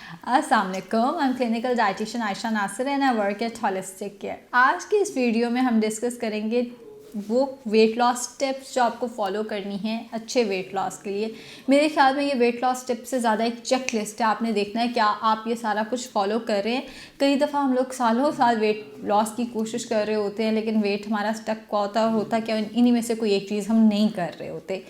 अस्सलाम वालेकुम, I am clinical dietitian Ayesha Nasir and I work at holistic care. आज की इस वीडियो में हम डिस्कस करेंगे वो वेट लॉस टिप्स जो आपको फॉलो करनी है अच्छे वेट लॉस के लिए। मेरे ख्याल में ये वेट लॉस टिप्स से ज़्यादा एक चेक लिस्ट है, आपने देखना है क्या आप ये सारा कुछ फॉलो कर रहे हैं। कई दफ़ा हम लोग सालों साल वेट लॉस की कोशिश कर रहे होते हैं लेकिन वेट हमारा स्टक होता क्या इन्हीं में से कोई एक चीज़ हम नहीं कर रहे होते।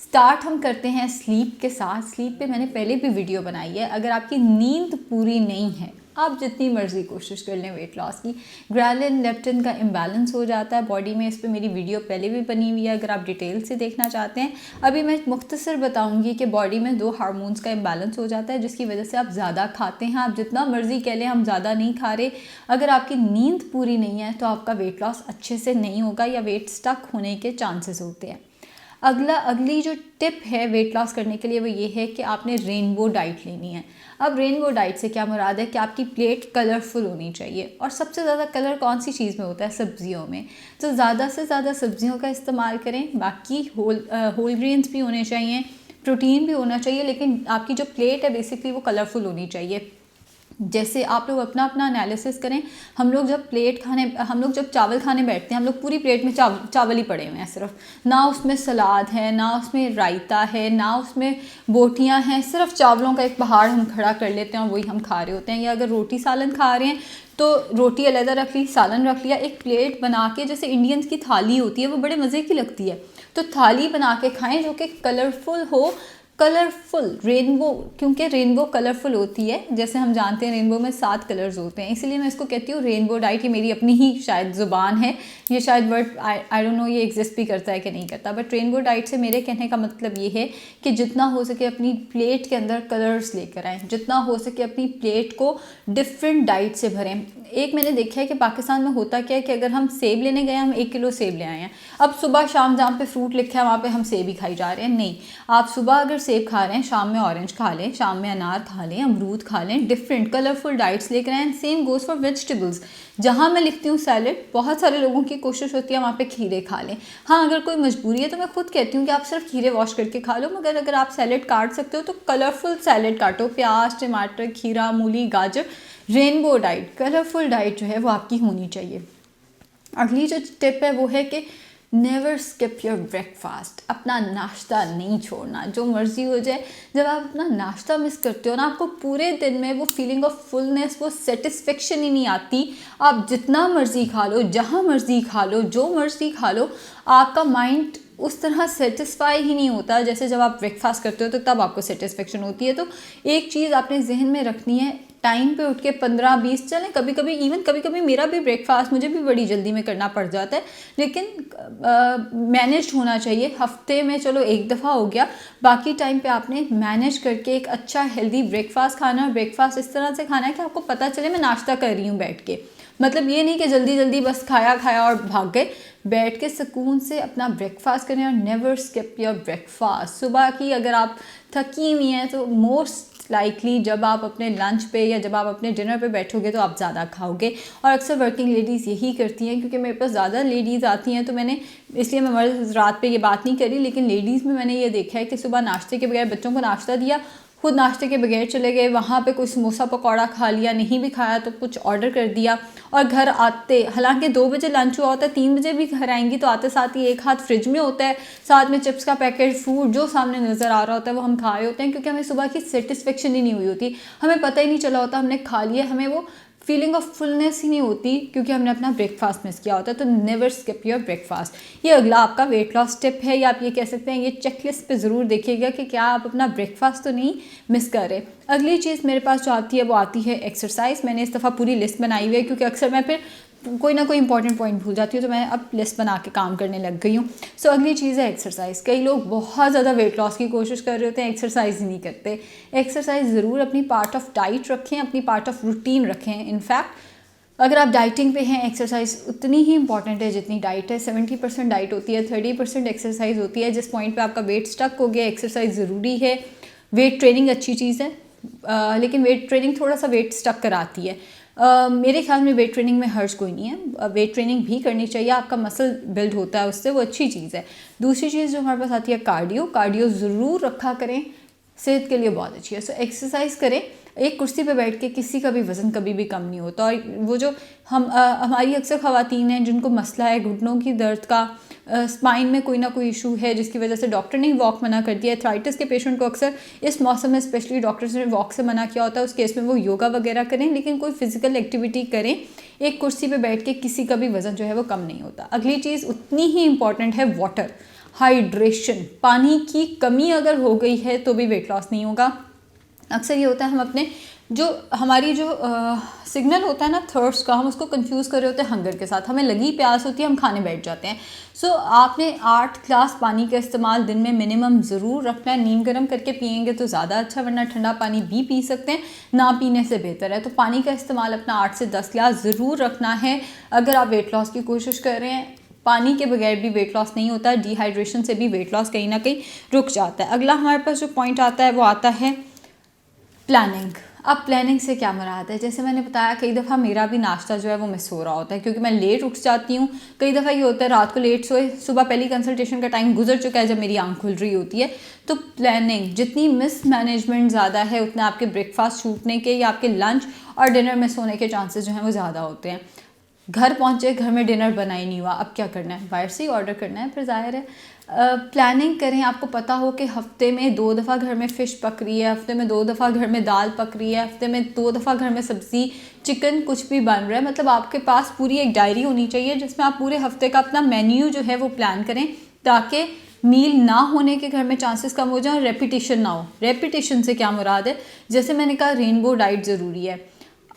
स्टार्ट हम करते हैं स्लीप के साथ। स्लीप पे मैंने पहले भी वीडियो बनाई है। अगर आपकी नींद पूरी नहीं है, आप जितनी मर्ज़ी कोशिश कर लें वेट लॉस की, ग्रेलिन लेप्टिन का इम्बैलेंस हो जाता है बॉडी में। इस पर मेरी वीडियो पहले भी बनी हुई है, अगर आप डिटेल से देखना चाहते हैं। अभी मैं मुख्तसर बताऊंगी कि बॉडी में 2 हार्मोन्स का इम्बैलेंस हो जाता है जिसकी वजह से आप ज़्यादा खाते हैं। आप जितना मर्ज़ी कह लें हम ज़्यादा नहीं खा रहे, अगर आपकी नींद पूरी नहीं है तो आपका वेट लॉस अच्छे से नहीं होगा या वेट स्टक होने के चांसेस होते हैं। अगली जो टिप है वेट लॉस करने के लिए वो ये है कि आपने रेनबो डाइट लेनी है। अब रेनबो डाइट से क्या मुराद है कि आपकी प्लेट कलरफुल होनी चाहिए। और सबसे ज़्यादा कलर कौन सी चीज़ में होता है? सब्जियों में। तो ज़्यादा से ज़्यादा सब्जियों का इस्तेमाल करें। बाकी होल ग्रेन्स भी होने चाहिए, प्रोटीन भी होना चाहिए, लेकिन आपकी जो प्लेट है बेसिकली वो कलरफुल होनी चाहिए। जैसे आप लोग अपना अपना एनालिसिस करें। हम लोग जब चावल खाने बैठते हैं, हम लोग पूरी प्लेट में चावल ही पड़े हुए हैं सिर्फ, ना उसमें सलाद है, ना उसमें रायता है, ना उसमें बोटियां हैं, सिर्फ चावलों का एक पहाड़ हम खड़ा कर लेते हैं और वही हम खा रहे होते हैं। या अगर रोटी सालन खा रहे हैं तो रोटी अलग रख ली, सालन रख लिया, एक प्लेट बना के, जैसे इंडियंस की थाली होती है वो बड़े मज़े की लगती है, तो थाली बना के खाएं जो कि कलरफुल हो। कलरफुल रेनबो, क्योंकि रेनबो कलरफुल होती है, जैसे हम जानते हैं रेनबो में 7 कलर्स होते हैं, इसीलिए मैं इसको कहती हूँ रेनबो डाइट। ये मेरी अपनी ही शायद ज़ुबान है, ये शायद वर्ड आई डोंट नो ये एग्जिस्ट भी करता है कि नहीं करता, बट रेनबो डाइट से मेरे कहने का मतलब ये है कि जितना हो सके अपनी प्लेट के अंदर कलर्स लेकर आएँ, जितना हो सके अपनी प्लेट को डिफरेंट डाइट से भरें। एक मैंने देखा है कि पाकिस्तान में होता क्या है कि अगर हम सेब लेने गए, हम 1 किलो सेब ले आए हैं, अब सुबह शाम जहाँ पे फ्रूट लिखा है वहाँ पे हम सेब ही खाई जा रहे हैं। नहीं, आप सुबह अगर सेब खा रहे हैं, शाम में ऑरेंज खा लें, शाम में अनार खा लें, अमरूद खा लें, डिफरेंट कलरफुल डाइट्स लेकर आएँ। Same goes for vegetables. जहाँ मैं लिखती हूँ सैलेड, बहुत सारे लोगों की कोशिश होती है वहाँ पे खीरे खा लें। हाँ, अगर कोई मजबूरी है तो मैं खुद कहती हूँ कि आप सिर्फ खीरे वॉश करके खा लो, मगर अगर आप सैलेड काट सकते हो तो कलरफुल सैलेड काटो, प्याज, टमाटर, खीरा, मूली, गाजर। रेनबो डाइट, कलरफुल डाइट जो है वो आपकी होनी चाहिए। अगली जो टिप है वो है कि नेवर स्किप योर ब्रेकफास्ट। अपना नाश्ता नहीं छोड़ना, जो मर्ज़ी हो जाए। जब आप अपना नाश्ता मिस करते हो ना, आपको पूरे दिन में वो फीलिंग ऑफ फुलनेस, वो सेटिस्फेक्शन ही नहीं आती। आप जितना मर्ज़ी खा लो, जहाँ मर्ज़ी खा लो, जो मर्ज़ी खा लो, आपका माइंड उस तरह सेटिस्फाई ही नहीं होता जैसे जब आप ब्रेकफास्ट करते हो तो तब आपको सेटिस्फेक्शन होती है। तो एक चीज़ आपने जहन में रखनी है, टाइम पे उठ के 15-20 चलें। कभी कभी मेरा भी ब्रेकफास्ट मुझे भी बड़ी जल्दी में करना पड़ जाता है, लेकिन मैनेज होना चाहिए। हफ्ते में चलो एक दफ़ा हो गया, बाकी टाइम पे आपने मैनेज करके एक अच्छा हेल्दी ब्रेकफास्ट खाना है। ब्रेकफास्ट इस तरह से खाना है कि आपको पता चले मैं नाश्ता कर रही हूँ बैठ के। मतलब ये नहीं कि जल्दी जल्दी बस खाया और भाग गए। बैठ के सुकून से अपना ब्रेकफास्ट करें और नेवर स्किप योर ब्रेकफास्ट। सुबह की अगर आप थकी हुई हैं तो मोस्ट लाइकली जब आप अपने लंच पे या जब आप अपने डिनर पे बैठोगे तो आप ज़्यादा खाओगे। और अक्सर वर्किंग लेडीज़ यही करती हैं, क्योंकि मेरे पास ज़्यादा लेडीज़ आती हैं तो मैंने, इसलिए मैं मर्द रात पे ये बात नहीं करी, लेकिन लेडीज़ में मैंने ये देखा है कि सुबह नाश्ते के बगैर बच्चों को नाश्ता दिया, खुद नाश्ते के बगैर चले गए, वहाँ पे कोई समोसा पकौड़ा खा लिया, नहीं भी खाया तो कुछ ऑर्डर कर दिया, और घर आते, हालांकि 2 बजे लंच हुआ होता है, 3 बजे भी घर आएंगी तो आते साथ ही एक हाथ फ्रिज में होता है, साथ में चिप्स का पैकेट, फूड जो सामने नज़र आ रहा होता है वो हम खा रहे होते हैं, क्योंकि हमें सुबह की सेटिस्फेक्शन ही नहीं हुई होती, हमें पता ही नहीं चला होता हमने खा लिया, हमें वो फीलिंग ऑफ फुलनेस ही नहीं होती क्योंकि हमने अपना ब्रेकफास्ट मिस किया होता है। तो नेवर स्किप योर ब्रेकफास्ट। ये अगला आपका वेट लॉस टिप है, या आप ये कह सकते हैं ये चेकलिस्ट पे ज़रूर देखिएगा कि क्या आप अपना ब्रेकफास्ट तो नहीं मिस कर रहे। अगली चीज़ मेरे पास जो आती है वो आती है एक्सरसाइज। मैंने इस दफ़ा पूरी लिस्ट बनाई हुई है क्योंकि अक्सर मैं फिर कोई ना कोई इंपॉर्टेंट पॉइंट भूल जाती हूँ, तो मैं अब लिस्ट बना के काम करने लग गई हूँ। सो अगली चीज़ है एक्सरसाइज। कई लोग बहुत ज़्यादा वेट लॉस की कोशिश कर रहे होते हैं, एक्सरसाइज ही नहीं करते। एक्सरसाइज ज़रूर अपनी पार्ट ऑफ डाइट रखें, अपनी पार्ट ऑफ रूटीन रखें। इनफैक्ट अगर आप डाइटिंग पे हैं, एक्सरसाइज उतनी ही इंपॉर्टेंट है जितनी डाइट है। 70% डाइट होती है, 30% एक्सरसाइज होती है। जिस पॉइंट पे आपका वेट स्टक हो गया, एक्सरसाइज ज़रूरी है। वेट ट्रेनिंग अच्छी चीज़ है, लेकिन वेट ट्रेनिंग थोड़ा सा वेट स्टक कराती है। मेरे ख्याल में वेट ट्रेनिंग में हर्ज कोई नहीं है, वेट ट्रेनिंग भी करनी चाहिए, आपका मसल बिल्ड होता है उससे, वो अच्छी चीज़ है। दूसरी चीज़ जो हमारे पास आती है कार्डियो ज़रूर रखा करें, सेहत के लिए बहुत अच्छी है। सो एक्सरसाइज करें, एक कुर्सी पे बैठ के किसी का भी वज़न कभी भी कम नहीं होता। और वो जो हमारी अक्सर ख़वातीन हैं जिनको मसला है घुटनों की दर्द का, स्पाइन में कोई ना कोई इशू है जिसकी वजह से डॉक्टर ने वॉक मना कर दिया है। आर्थराइटिस के पेशेंट को अक्सर इस मौसम में स्पेशली डॉक्टर्स ने वॉक से मना किया होता है, उस केस में वो योगा वगैरह करें, लेकिन कोई फिजिकल एक्टिविटी करें। एक कुर्सी पे बैठ के किसी का भी वज़न जो है वो कम नहीं होता। अगली चीज़ उतनी ही इंपॉर्टेंट है वाटर, हाइड्रेशन। पानी की कमी अगर हो गई है तो भी वेट लॉस नहीं होगा। अक्सर ये होता है हम अपने हमारी सिग्नल होता है ना थर्स्ट का, हम उसको कंफ्यूज कर रहे होते हैं हंगर के साथ। हमें लगी प्यास होती है, हम खाने बैठ जाते हैं। सो आपने 8 ग्लास पानी का इस्तेमाल दिन में मिनिमम ज़रूर रखना है। नीम गर्म करके पियेंगे तो ज़्यादा अच्छा, वरना ठंडा पानी भी पी सकते हैं, ना पीने से बेहतर है। तो पानी का इस्तेमाल अपना 8 से 10 ग्लास ज़रूर रखना है अगर आप वेट लॉस की कोशिश कर रहे हैं। पानी के बगैर भी वेट लॉस नहीं होता, डिहाइड्रेशन से भी वेट लॉस कहीं ना कहीं रुक जाता है। अगला हमारे पास जो पॉइंट आता है वो आता है प्लानिंग। अब प्लानिंग से क्या मुराद है? जैसे मैंने बताया कई दफ़ा मेरा भी नाश्ता जो है वो मिस हो रहा होता है क्योंकि मैं लेट उठ जाती हूँ। कई दफ़ा ये होता है रात को लेट सोए, सुबह पहली कंसल्टेशन का टाइम गुजर चुका है जब मेरी आंख खुल रही होती है। तो प्लानिंग जितनी मिस मैनेजमेंट ज़्यादा है उतना आपके ब्रेकफास्ट छूटने के या आपके लंच और डिनर मिस होने के चांसेस जो हैं वो ज़्यादा होते हैं। घर पहुँचे, घर में डिनर बना ही नहीं हुआ, अब क्या करना है? बाहर से ही ऑर्डर करना है, फिर ज़ाहिर है। प्लानिंग करें, आपको पता हो कि हफ्ते में 2 दफ़ा घर में फ़िश पक रही है, हफ्ते में 2 दफ़ा घर में दाल पक रही है, हफ्ते में 2 दफ़ा घर में सब्ज़ी चिकन कुछ भी बन रहा है। मतलब आपके पास पूरी एक डायरी होनी चाहिए जिसमें आप पूरे हफ्ते का अपना मेन्यू जो है वो प्लान करें, ताकि मील ना होने के घर में चांसेस कम हो जाए, रेपिटेशन ना हो। रेपिटेशन से क्या मुराद है? जैसे मैंने कहा रेनबो डाइट ज़रूरी है।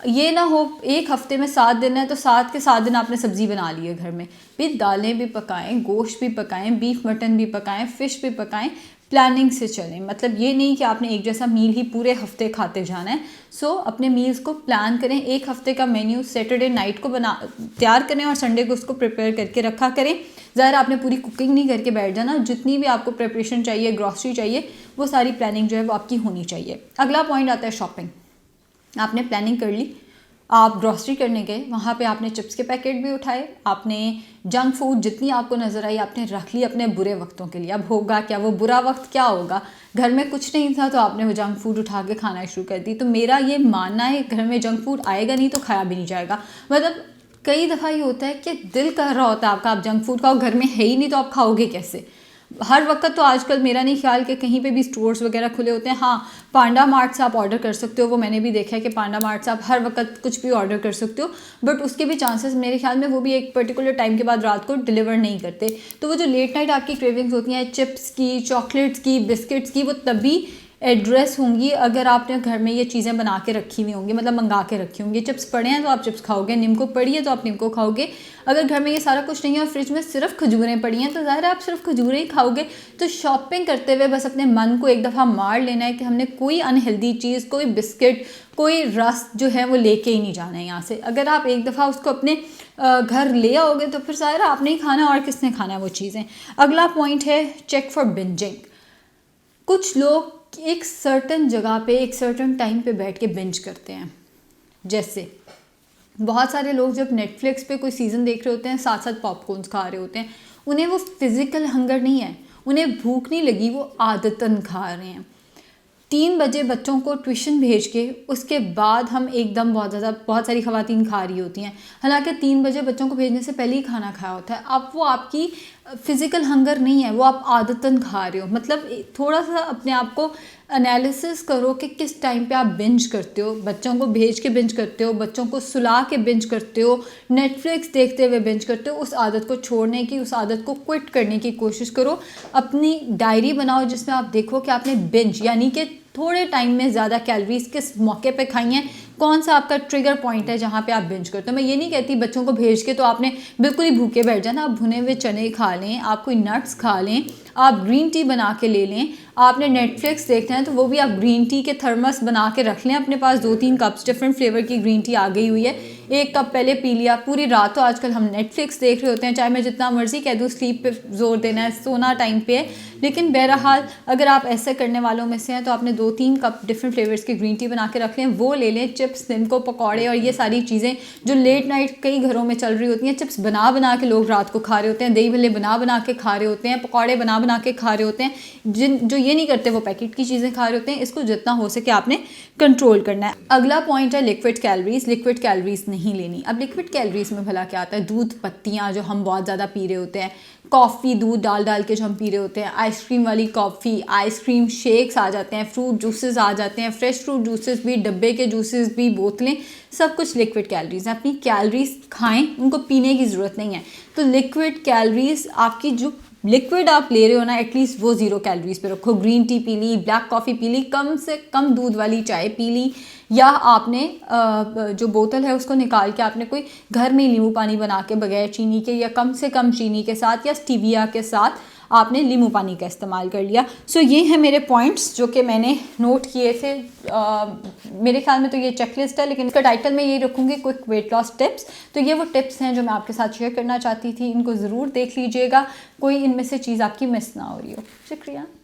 ये ना हो एक हफ्ते में 7 दिन है तो 7 के 7 दिन आपने सब्ज़ी बना ली है घर में, फिर दालें भी पकाएं, गोश्त भी पकाएं, बीफ मटन भी पकाएं, फ़िश भी पकाएं। प्लानिंग से चलें, मतलब ये नहीं कि आपने एक जैसा मील ही पूरे हफ्ते खाते जाना है। सो अपने मील्स को प्लान करें, एक हफ्ते का मेन्यू सैटरडे नाइट को तैयार करें और संडे को उसको प्रिपेयर करके रखा करें। ज़ाहिर आपने पूरी कुकिंग नहीं करके बैठ जाना, जितनी भी आपको प्रिपरेशन चाहिए, ग्रॉसरी चाहिए, वो सारी प्लानिंग जो है वो आपकी होनी चाहिए। अगला पॉइंट आता है शॉपिंग। आपने प्लानिंग कर ली, आप ग्रॉसरी करने गए, वहाँ पे आपने चिप्स के पैकेट भी उठाए, आपने जंक फूड जितनी आपको नज़र आई आपने रख ली अपने बुरे वक्तों के लिए। अब होगा क्या, वो बुरा वक्त क्या होगा? घर में कुछ नहीं था तो आपने वो जंक फूड उठा के खाना शुरू कर दी। तो मेरा ये मानना है घर में जंक फूड आएगा नहीं तो खाया भी नहीं जाएगा। मतलब कई दफ़ा ये होता है कि दिल कर रहा होता है आपका, आप जंक फूड खाओ, घर में है ही नहीं तो आप खाओगे कैसे? हर वक्त तो आजकल मेरा नहीं ख्याल कि कहीं पे भी स्टोर्स वगैरह खुले होते हैं। हाँ, पांडा मार्ट से आप ऑर्डर कर सकते हो, वो मैंने भी देखा है कि पांडा मार्ट से आप हर वक्त कुछ भी ऑर्डर कर सकते हो, बट उसके भी चांसेस मेरे ख्याल में वो भी एक पर्टिकुलर टाइम के बाद रात को डिलीवर नहीं करते। तो वो जो लेट नाइट आपकी क्रेविंग्स होती हैं चिप्स की, चॉकलेट्स की, बिस्किट्स की, वो तभी एड्रेस होंगी अगर आपने घर में ये चीज़ें बना के रखी हुई होंगी, मतलब मंगा के रखी होंगी। चिप्स पड़े हैं तो आप चिप्स खाओगे, निम्को पड़ी है तो आप निम्को खाओगे। अगर घर में ये सारा कुछ नहीं है और फ्रिज में सिर्फ खजूरें पड़ी हैं तो ज़ाहिर है आप सिर्फ खजूरें ही खाओगे। तो शॉपिंग करते हुए बस अपने मन को एक दफ़ा मार लेना है कि हमने कोई अनहेल्दी चीज़, कोई बिस्किट, कोई रस जो है वो लेके ही नहीं जाना है यहाँ से। अगर आप एक दफ़ा उसको अपने घर ले आओगे तो फिर ज़ाहिर है आपने ही खाना, और किसने खाना है वो चीज़ें। अगला पॉइंट है चेक फॉर बिंजिंग। कुछ लोग एक सर्टन जगह पे एक सर्टन टाइम पे बैठ के बिंज करते हैं। जैसे बहुत सारे लोग जब नेटफ्लिक्स पे कोई सीज़न देख रहे होते हैं साथ साथ पॉपकॉर्न्स खा रहे होते हैं। उन्हें वो फिज़िकल हंगर नहीं है, उन्हें भूख नहीं लगी, वो आदतन खा रहे हैं। 3 बजे बच्चों को ट्यूशन भेज के उसके बाद हम एकदम बहुत सारी ख़वातीन खा रही होती हैं, हालांकि 3 बजे बच्चों को भेजने से पहले ही खाना खाया होता है। अब वो आपकी फ़िज़िकल हंगर नहीं है, वो आप आदतन खा रहे हो। मतलब थोड़ा सा अपने आप को एनालिसिस करो कि किस टाइम पे आप बिंज करते हो। बच्चों को भेज के बिंज करते हो, बच्चों को सुला के बिंज करते हो, नेटफ्लिक्स देखते हुए बिंज करते हो। उस आदत को छोड़ने की, उस आदत को क्विट करने की कोशिश करो। अपनी डायरी बनाओ जिसमें आप देखो कि आपने बिंज यानी कि थोड़े टाइम में ज़्यादा कैलोरीज किस मौके पे खाई हैं, कौन सा आपका ट्रिगर पॉइंट है जहाँ पे आप बिंज करते हो। मैं ये नहीं कहती बच्चों को भेज के तो आपने बिल्कुल ही भूखे बैठ जाना। आप भुने हुए चने खा लें, आप कोई नट्स खा लें, आप ग्रीन टी बना के ले लें। आपने नेटफ्लिक्स देखते हैं तो वो भी आप ग्रीन टी के थर्मस बना के रख लें अपने पास। 2-3 कप्स डिफरेंट फ्लेवर की ग्रीन टी आ गई हुई है, 1 कप पहले पी लिया। पूरी रात तो आजकल हम नेटफ्लिक्स देख रहे होते हैं, चाहे मैं जितना मर्जी कह दूँ स्लीप पे जोर देना है, सोना टाइम पे है। लेकिन बहरहाल अगर आप ऐसे करने वालों में से हैं तो आपने 2-3 कप डिफरेंट फ्लेवर्स की ग्रीन टी बना के रख लें, वो ले लें। चिप्स चिप्स, दिन को पकौड़े और ये सारी चीज़ें जो लेट नाइट कई घरों में चल रही होती हैं, चिप्स बना बना के लोग रात को खा रहे होते हैं, दही भल्ले बना बना के खा रहे होते हैं, पकौड़े बना बना के खा रहे होते हैं, जो ये नहीं करते वो पैकेट की चीज़ें खा रहे होते हैं। इसको जितना हो सके आपने कंट्रोल करना है। अगला पॉइंट है लिक्विड कैलोरीज। लिक्विड कैलोरीज नहीं लेनी। अब लिक्विड कैलोरीज में भला क्या आता है? दूध, पत्तियाँ जो हम बहुत ज़्यादा पी रहे होते हैं, कॉफ़ी दूध डाल डाल के जो हम पी रहे होते हैं, आइसक्रीम वाली कॉफ़ी, आइसक्रीम शेक्स आ जाते हैं, फ्रूट जूसेस आ जाते हैं, फ्रेश फ्रूट जूसेस भी, डब्बे के जूसेस भी, बोतलें, सब कुछ लिक्विड कैलोरीज हैं। अपनी कैलोरीज खाएं, उनको पीने की ज़रूरत नहीं है। तो लिक्विड कैलोरीज आपकी जो लिक्विड आप ले रहे हो ना, एटलीस्ट वो 0 कैलोरीज पे रखो। ग्रीन टी पी ली, ब्लैक कॉफ़ी पी ली, कम से कम दूध वाली चाय पी ली, या आपने जो बोतल है उसको निकाल के आपने कोई घर में नींबू पानी बना के बगैर चीनी के या कम से कम चीनी के साथ या स्टीविया के साथ आपने नींबू पानी का इस्तेमाल कर लिया। सो ये हैं मेरे पॉइंट्स जो कि मैंने नोट किए थे। मेरे ख्याल में तो ये चेकलिस्ट है, लेकिन इसका टाइटल मैं यही रखूँगी, क्विक वेट लॉस टिप्स। तो ये वो टिप्स हैं जो मैं आपके साथ शेयर करना चाहती थी। इनको ज़रूर देख लीजिएगा, कोई इनमें से चीज़ आपकी मिस ना हो रही हो। शुक्रिया।